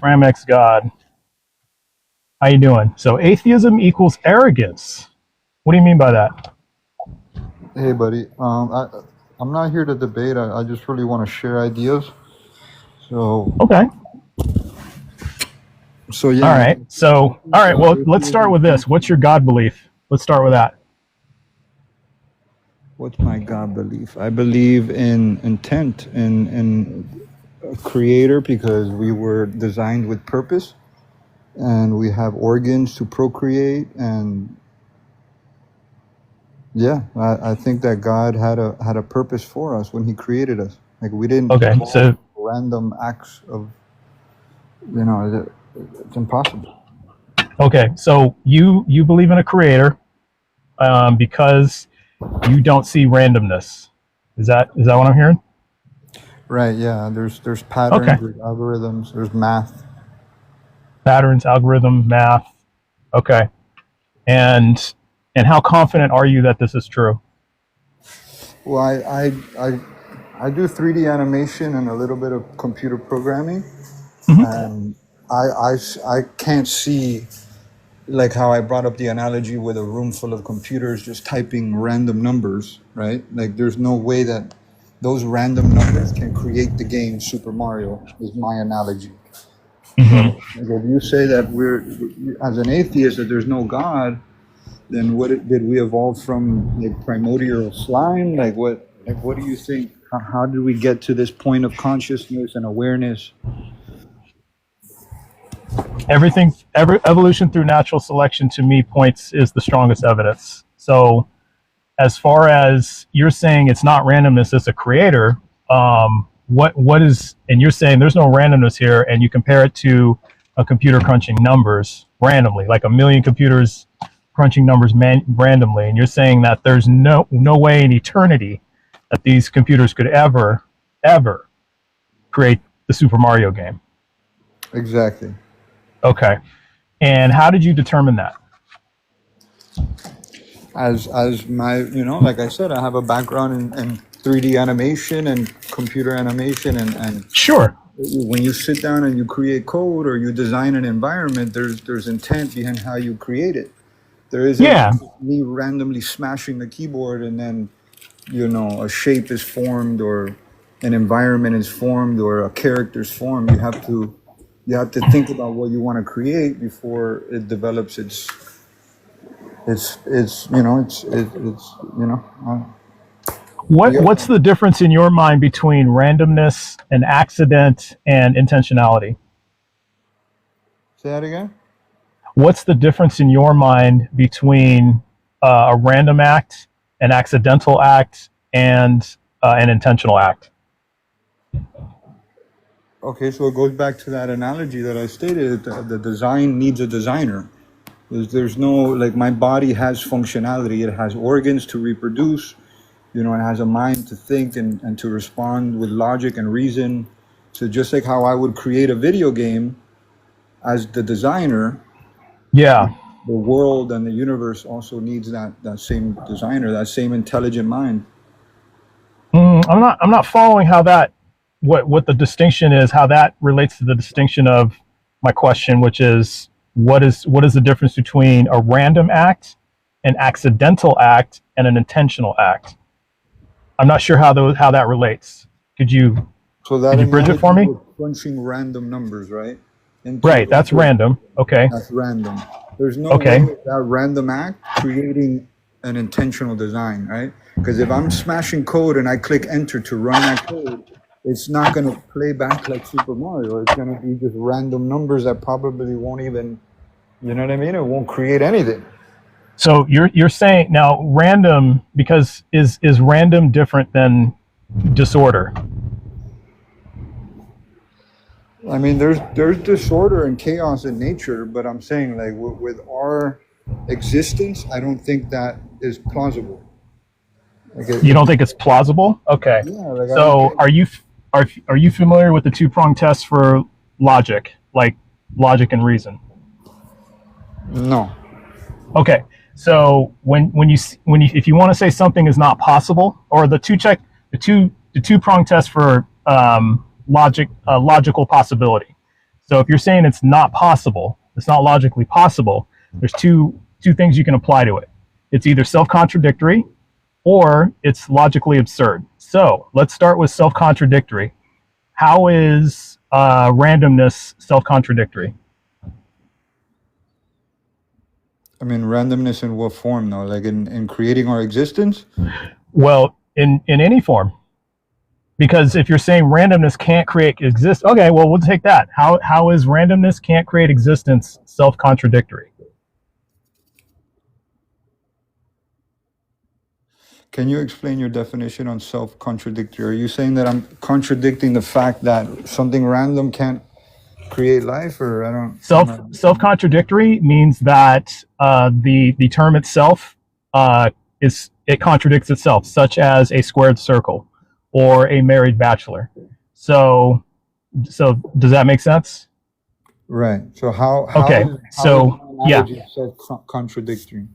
Ramex God. How you doing? So atheism equals arrogance. What do you mean by that? Hey, buddy. I'm not here to debate. I just really want to share ideas. So, Okay. so All yeah. right. Well, let's start with this. What's your God belief? Let's start with that. What's my God belief? I believe in intent and a creator because we were designed with purpose, and we have organs to procreate. And yeah, I think that God had a purpose for us when He created us. Like we didn't Okay. evolve So random acts of, it's impossible. okay. So you believe in a creator because you don't see randomness. Is that what I'm hearing? Right, yeah. There's patterns, Okay. there's algorithms, there's math. Patterns, algorithm, math. Okay. And how confident are you that this is true? Well, I do 3D animation and a little bit of computer programming, Mhm. and I can't see, like how I brought up the analogy with a room full of computers just typing random numbers, right? Like there's no way that those random numbers can create the game Super Mario, is my analogy. Mhm. So like, if you say that as an atheist, that there's no God, then did we evolve from like primordial slime? Like what do you think? How did we get to this point of consciousness and awareness? Every evolution through natural selection to me is the strongest evidence. So as far as you're saying it's not randomness, it's a creator, what is, and you're saying there's no randomness here, and you compare it to a computer crunching numbers randomly, like a million computers crunching numbers randomly, and you're saying that there's no way in eternity that these computers could ever create the Super Mario game. Exactly. Okay. And how did you determine that? As my, like I said, I have a background in 3D animation and computer animation, and Sure. when you sit down and you create code or you design an environment, there's intent behind how you create it. There isn't Yeah. me randomly smashing the keyboard and then, a shape is formed or an environment is formed or a character is formed. You have to think about what you want to create before it develops yeah. What's the difference in your mind between randomness and accident and intentionality? Say that again? What's the difference in your mind between a random act, an accidental act, and an intentional act? Okay, so it goes back to that analogy that I stated. The design needs a designer. There's no, like, my body has functionality. It has organs to reproduce. It has a mind to think and to respond with logic and reason. So just like how I would create a video game as the designer, Yeah. the world and the universe also needs that same designer, that same intelligent mind. I'm not following how that, what the distinction is, how that relates to the distinction of my question, which is what is the difference between a random act, an accidental act, and an intentional act? I'm not sure how that relates. Could you bridge it for me? Crunching random numbers, right? Right, that's random. Okay. That's random. There's no way that random act creating an intentional design, right? Because if I'm smashing code and I click enter to run that code, it's not going to play back like Super Mario. It's going to be just random numbers that probably won't even, you know what I mean? It won't create anything. So you're saying now random, because is random different than disorder? I mean, there's disorder and chaos in nature, but I'm saying, like, with our existence, I don't think that is plausible. Like You don't think it's plausible? Okay. Yeah, like So are you familiar with the two-pronged test for logic, like logic and reason? No. Okay. So if you want to say something is not possible, or the two-pronged test for logical possibility. So if you're saying it's not possible, it's not logically possible, there's two things you can apply to it. It's either self-contradictory or it's logically absurd. So let's start with self-contradictory. How is randomness self-contradictory? I mean, randomness in what form, though? Like in creating our existence? Well, in any form. Because if you're saying randomness can't create exist, okay, well, we'll take that. How is randomness can't create existence self-contradictory? Can you explain your definition on self-contradictory? Are you saying that I'm contradicting the fact that something random can't create life, or I don't? Self-contradictory means that the term itself it contradicts itself, such as a squared circle or a married bachelor. So does that make sense? Right. So how okay. is self-contradictory?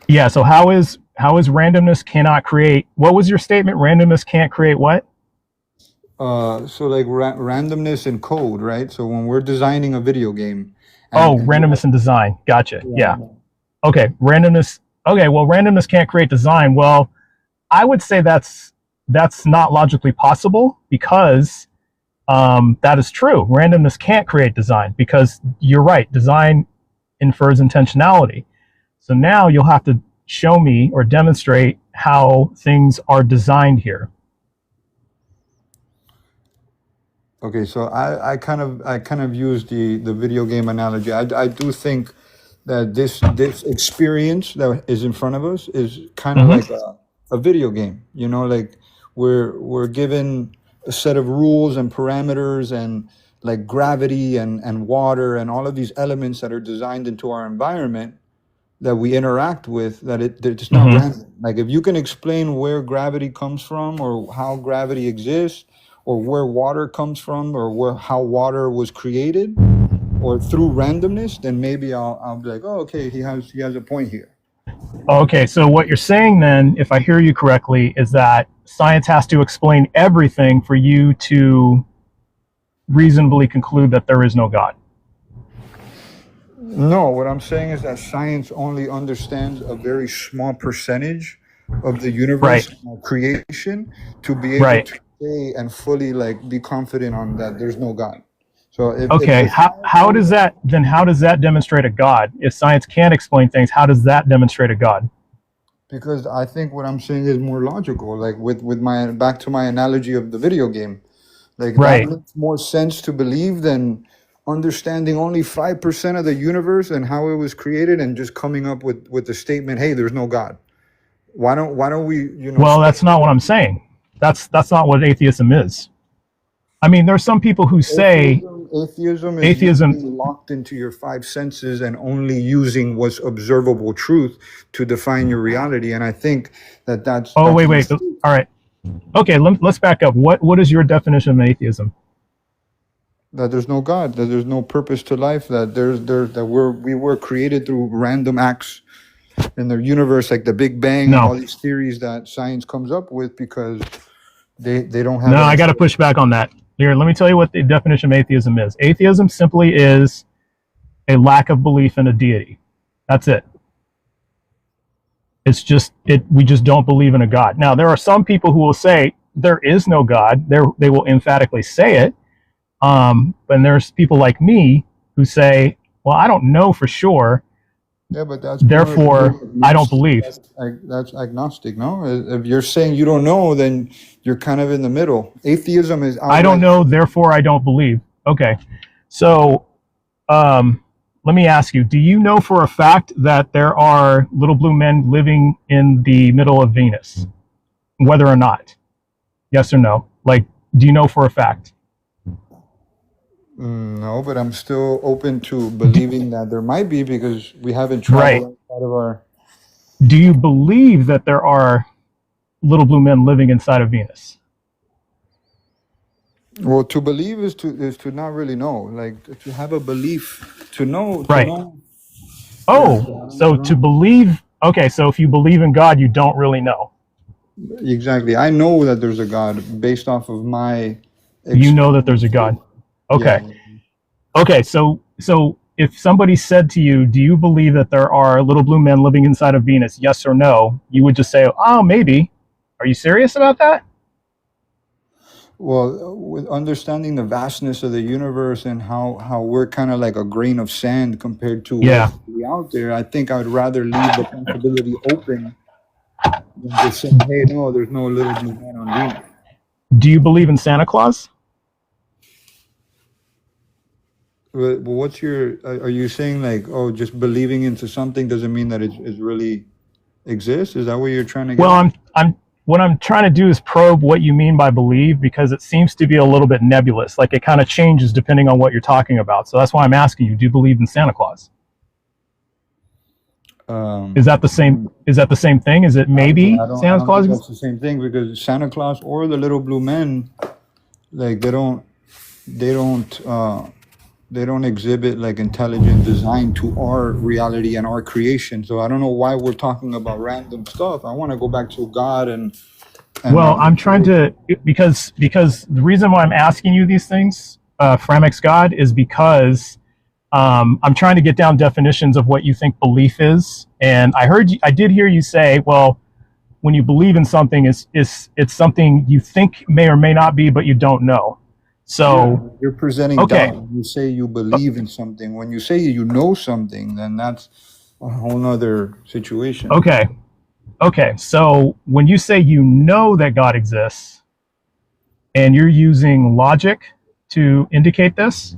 Yeah. So how is randomness cannot create? What was your statement? Randomness can't create what? So like randomness in code, right? So when we're designing a video game. Randomness in design. Gotcha. Yeah. Okay. Randomness. Okay. Well, randomness can't create design. Well, I would say that's not logically possible because that is true. Randomness can't create design because you're right. Design infers intentionality. So now you'll have to show me or demonstrate how things are designed here. Okay, so I kind of use the video game analogy. I do think that this experience that is in front of us is kind of like a video game. You know, like we're given a set of rules and parameters and like gravity and water and all of these elements that are designed into our environment that we interact with, that it's not random. Like if you can explain where gravity comes from or how gravity exists or where water comes from or how water was created or through randomness, then maybe I'll be like, oh, okay, he has a point here. Okay, so what you're saying then, if I hear you correctly, is that science has to explain everything for you to reasonably conclude that there is no God. No, what I'm saying is that science only understands a very small percentage of the universe creation to be able to say and fully like be confident on that there's no God. So how does that demonstrate a God? If science can't explain things, how does that demonstrate a God? Because I think what I'm saying is more logical. Like with my back to my analogy of the video game, like that makes more sense to believe than understanding only 5% of the universe and how it was created and just coming up with the statement, hey, there's no God. Why don't we, Well, that's not what I'm saying. That's not what atheism is. I mean, there are some people who say atheism is locked into your five senses and only using what's observable truth to define your reality. And I think that's wait. All right. Okay, let's back up. What is your definition of atheism? That there's no God, that there's no purpose to life, that we were created through random acts in the universe, like the Big Bang and all these theories that science comes up with because they don't have. No, I got to push back on that. Here, let me tell you what the definition of atheism is. Atheism simply is a lack of belief in a deity. That's it. It's just we just don't believe in a God. Now, there are some people who will say there is no God. They will emphatically say it. But there's people like me who say, well, I don't know for sure. Yeah, but therefore I don't believe. That's agnostic, no? If you're saying you don't know, then you're kind of in the middle. Atheism is I don't know, therefore I don't believe. Okay. So let me ask you, do you know for a fact that there are little blue men living in the middle of Venus? Whether or not? Yes or no? Like, do you know for a fact? No, but I'm still open to believing that there might be because we haven't traveled outside of our. Do you believe that there are little blue men living inside of Venus? Well, to believe is to not really know. Like to have a belief, to know. Right. To believe. Okay, so if you believe in God, you don't really know. Exactly. I know that there's a God based off of my. You know that there's a God. Okay. Okay, so if somebody said to you, "Do you believe that there are little blue men living inside of Venus?" Yes or no, you would just say, "Oh, maybe." Are you serious about that? Well, with understanding the vastness of the universe and how we're kind of like a grain of sand compared to Yeah. what's really out there, I think I would rather leave the possibility open than just saying, "Hey, no, there's no little blue man on Venus." Do you believe in Santa Claus? But what's your? Are you saying like, oh, just believing into something doesn't mean that it really exists? Is that what you're trying to get Well, at? I'm what I'm trying to do is probe what you mean by believe, because it seems to be a little bit nebulous. Like it kind of changes depending on what you're talking about. So that's why I'm asking you, do you believe in Santa Claus? Is that the same? Is that the same thing? Is it maybe I Santa don't think Claus? that's the same thing because Santa Claus or the little blue men, like they don't they don't exhibit like intelligent design to our reality and our creation. So I don't know why we're talking about random stuff. I want to go back to God and Well, I'm trying to, because the reason why I'm asking you these things, Framex God, is because I'm trying to get down definitions of what you think belief is. And I did hear you say, well, when you believe in something, it's something you think may or may not be, but you don't know. So, you're presenting okay, doubt. You say you believe in something. When you say you know something, then that's a whole nother situation. okay, okay. So when you say you know that God exists, and you're using logic to indicate this,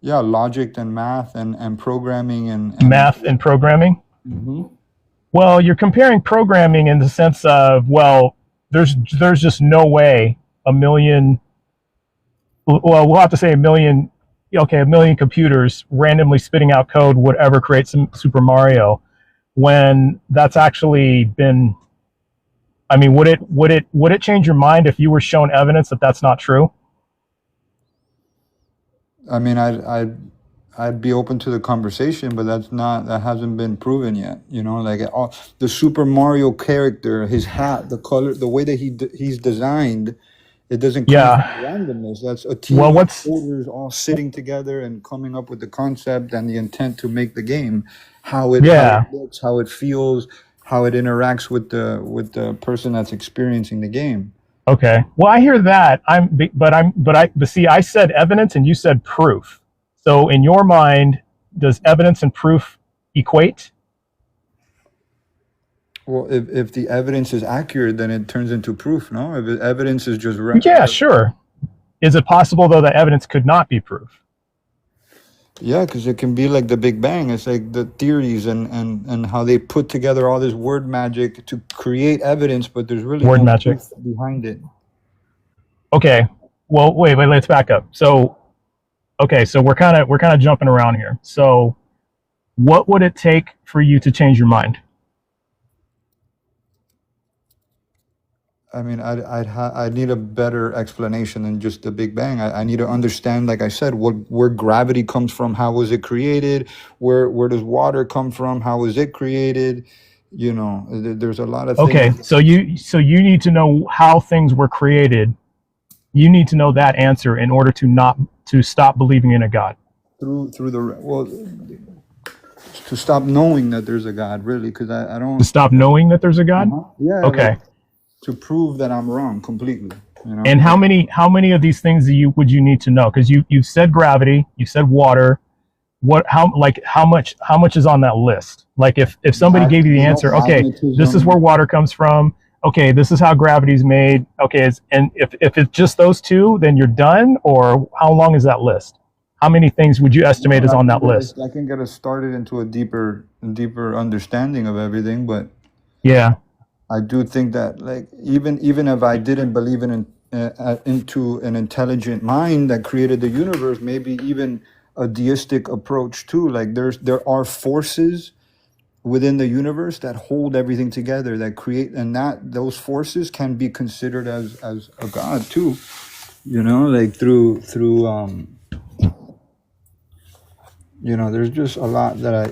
Yeah, logic and math and programming and math and programming. Mhm. Well, you're comparing programming in the sense of, well, there's just no way a million, well, we'll have to say a million, okay, a million computers randomly spitting out code would ever create some Super Mario, when that's actually been, I mean, would it change your mind if you were shown evidence that that's not true? I mean, I'd be open to the conversation, but that hasn't been proven yet. You know, like the Super Mario character, his hat, the color, the way that he's designed, it doesn't come from Yeah. randomness. That's a Well, team of what's coders all sitting together and coming up with the concept and the intent to make the game. How it yeah. looks, how it feels, how it interacts with the person that's experiencing the game. Okay. Well, I hear that. But see, I said evidence and you said proof. So in your mind, does evidence and proof equate? Well, if the evidence is accurate, then it turns into proof. No, if the evidence is just Yeah, sure. Is it possible though that evidence could not be proof? yeah, because it can be like the Big Bang. It's like the theories and how they put together all this word magic to create evidence, but there's really Word no magic. proof behind it. Okay. Well, wait, let's back up. So, okay, so we're kind of jumping around here. So, what would it take for you to change your mind? I mean, I'd need a better explanation than just the Big Bang. I need to understand, like I said, where gravity comes from, how was it created, where does water come from, how was it created? You know, there's a lot of Okay, things so you need to know how things were created. You need to know that answer in order to stop believing in a God. through the well to stop knowing that there's a God, really, because I To don't. stop knowing that there's a God? Yeah, like Okay. to prove that I'm wrong completely. You know, And how many of these things would you need to know? Because you said gravity, you said water. How much is on that list? Like if somebody gave you the answer, okay, this is magnetism. where water comes from. Okay, this is how gravity's made. Okay, and if it's just those two, then you're done. Or how long is that list? How many things would you estimate is on that list? I can get us started into a deeper understanding of everything, but Yeah. I do think that, like, even if I didn't believe into an intelligent mind that created the universe, maybe even a deistic approach too. Like there are forces within the universe that hold everything together, that create, and that those forces can be considered as a god too. You know, like through there's just a lot that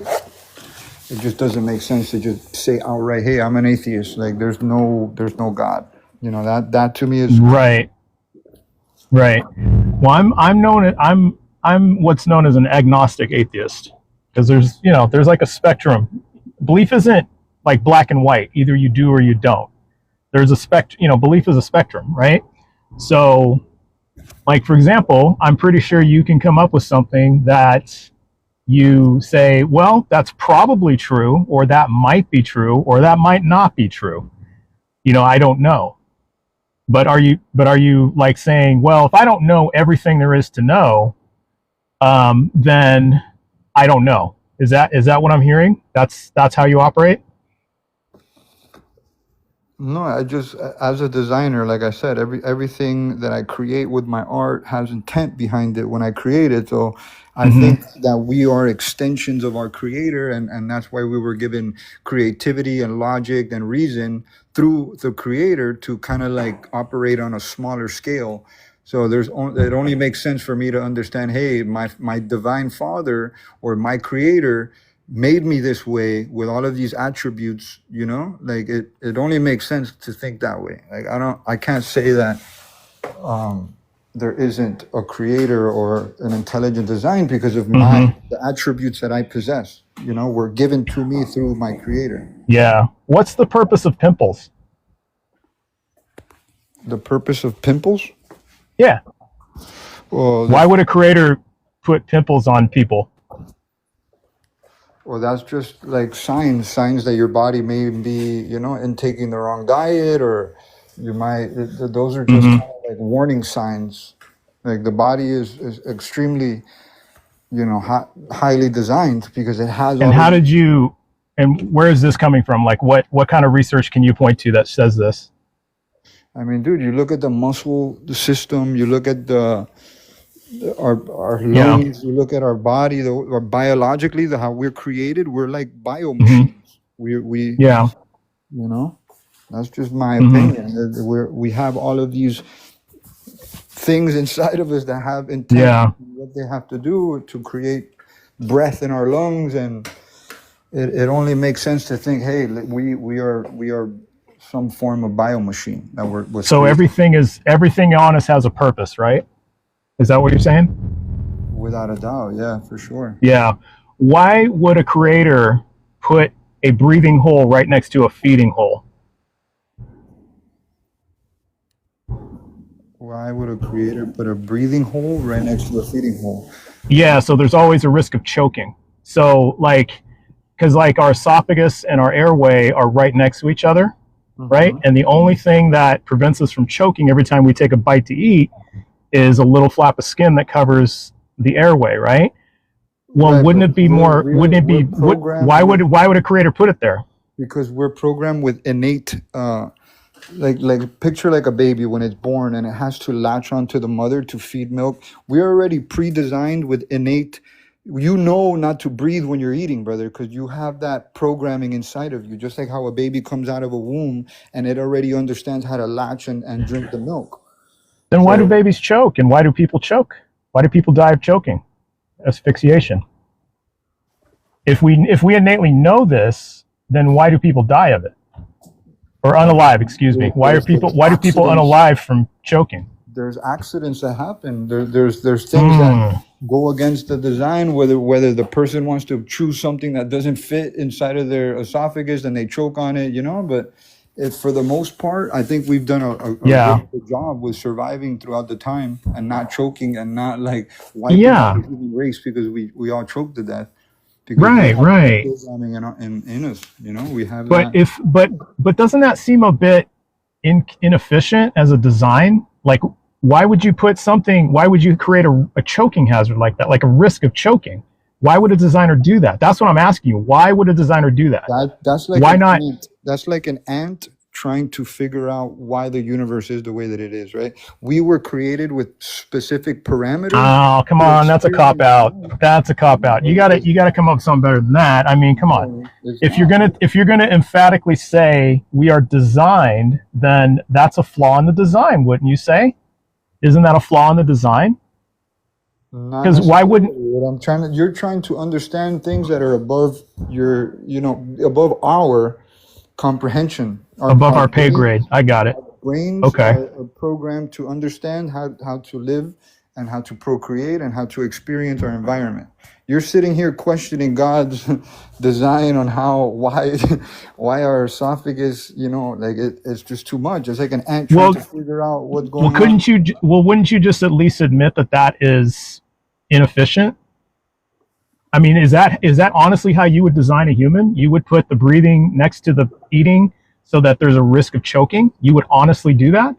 it just doesn't make sense to just say outright, "Hey, I'm an atheist." Like there's no God. You know, that to me is Right. Right. Well, I'm known. I'm what's known as an agnostic atheist, because there's like a spectrum. Belief isn't like black and white. Either you do or you don't. There's a belief is a spectrum, right? So, like, for example, I'm pretty sure you can come up with something that you say, well, that's probably true, or that might be true, or that might not be true. I don't know. But are you like saying, well, if I don't know everything there is to know, then I don't know. Is that what I'm hearing? That's how you operate? No, I just, as a designer, like I said, everything that I create with my art has intent behind it when I create it. So I think that we are extensions of our creator, and that's why we were given creativity and logic and reason through the creator to kind of like operate on a smaller scale. So it only makes sense for me to understand, hey, my divine father or my creator made me this way with all of these attributes, like it only makes sense to think that way. Like I can't say that there isn't a creator or an intelligent design because of the attributes that I possess, were given to me through my creator. Yeah. What's the purpose of pimples? The purpose of pimples? Yeah. Well, why would a creator put pimples on people? Well, that's just like signs that your body may be, intaking the wrong diet, or you might, those are just kind of like warning signs. Like the body is extremely, highly designed because it has. And how did you, and where is this coming from? Like what kind of research can you point to that says this? I mean, dude, you look at the muscle system, you look at our lungs, you look at our body, or biologically, how we're created, we're like bio machines. We that's just my opinion. We have all of these things inside of us that have intent, what they have to do to create breath in our lungs, and it only makes sense to think, hey, we are some form of bio machine that we're so creating. everything on us has a purpose, right? Is that what you're saying? Without a doubt, yeah, for sure. Yeah. Why would a creator put a breathing hole right next to a feeding hole? Why would a creator put a breathing hole right next to a feeding hole? Yeah, so there's always a risk of choking. So because our esophagus and our airway are right next to each other, right? And the only thing that prevents us from choking every time we take a bite to eat is a little flap of skin that covers the airway, right? Well, right, wouldn't it be why would a creator put it there? Because we're programmed with innate, like picture like a baby when it's born and it has to latch onto the mother to feed milk. We're already pre-designed with innate, not to breathe when you're eating, brother, because you have that programming inside of you, just like how a baby comes out of a womb and it already understands how to latch and drink the milk. Then why do babies choke, and why do people choke? Why do people die of choking? Asphyxiation. If we innately know this, then why do people die of it? Or unalive, excuse me. Why do people unalive from choking? There's accidents that happen. There's things that go against the design, whether the person wants to choose something that doesn't fit inside of their esophagus and they choke on it, but for the most part, I think we've done a good job with surviving throughout the time and not choking and not like wiping out the human race because we all choked to death. Right. Programming in us, we have. But doesn't that seem a bit inefficient as a design? Like, why would you create a choking hazard like that, like a risk of choking? Why would a designer do that? That's what I'm asking you. Why would a designer do that? That's like why not? That's like an ant trying to figure out why the universe is the way that it is, right? We were created with specific parameters. Oh, come on, that's a cop out. That's a cop out. You gotta come up with something better than that. I mean, come on. If you're gonna emphatically say we are designed, then that's a flaw in the design, wouldn't you say? Isn't that a flaw in the design? Because why wouldn't you're trying to understand things that are above your, above our comprehension, above our pay grade. I got it. Brains are programmed to understand how to live and how to procreate and how to experience our environment. You're sitting here questioning God's design on why our esophagus, like it's just too much. It's like an ant trying to figure out what's going on. Wouldn't you just at least admit that is inefficient? I mean, is that honestly how you would design a human? You would put the breathing next to the eating so that there's a risk of choking? You would honestly do that?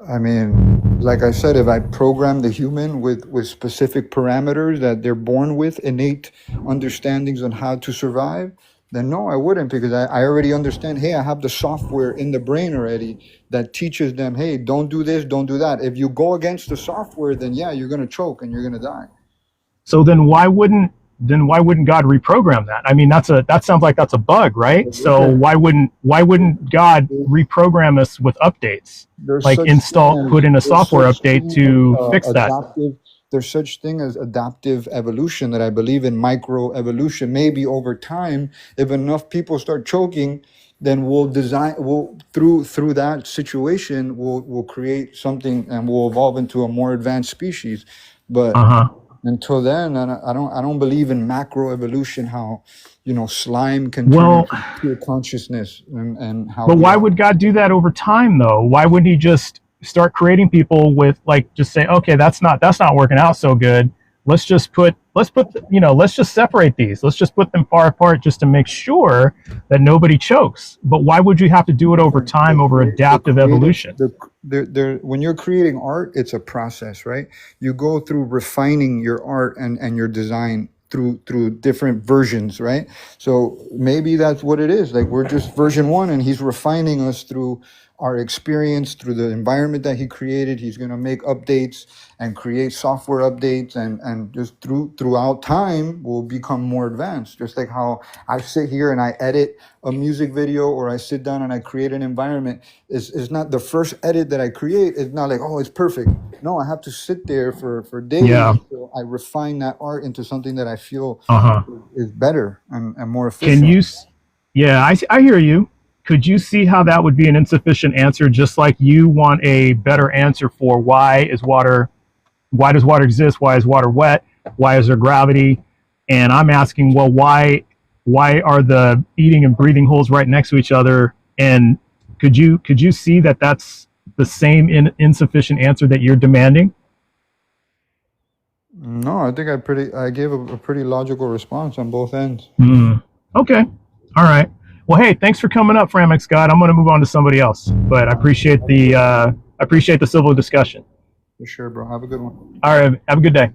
I mean, like I said, if I program the human with specific parameters that they're born with, innate understandings on how to survive, then no, I wouldn't, because I already understand, hey, I have the software in the brain already that teaches them, hey, don't do this, don't do that. If you go against the software, then yeah, you're going to choke and you're going to die. So then why wouldn't God reprogram that? I mean, that sounds like that's a bug, right? So why wouldn't God reprogram us with updates? Like put in a software update to fix that. There's such thing as adaptive evolution that I believe in microevolution. Maybe over time, if enough people start choking, then we'll through that situation, we'll create something and we'll evolve into a more advanced species. But until then, I don't believe in macroevolution. How slime can turn into pure consciousness and how. But why would God do that over time though? Why wouldn't He just start creating people with just say, okay, that's not working out so good. Let's just separate these. Let's just put them far apart just to make sure that nobody chokes. But why would you have to do it over time, over adaptive evolution? When you're creating art, it's a process, right? You go through refining your art and your design through different versions, right? So maybe that's what it is. Like we're just version 1 and He's refining us through our experience, through the environment that He created. He's going to make updates and create software updates, and just throughout time we'll become more advanced. Just like how I sit here and I edit a music video, or I sit down and I create an environment. It's not the first edit that I create. It's not like, oh, it's perfect. No, I have to sit there for days until I refine that art into something that I feel is better and more efficient. I hear you. Could you see how that would be an insufficient answer, just like you want a better answer for why does water exist? Why is water wet? Why is there gravity? And I'm asking, well, why are the eating and breathing holes right next to each other? And could you see that that's the same insufficient answer that you're demanding? No, I think I gave a pretty logical response on both ends. Okay. All right. Well, hey, thanks for coming up, Framex God. I'm going to move on to somebody else, but I appreciate the civil discussion. For sure, bro. Have a good one. All right. Have a good day.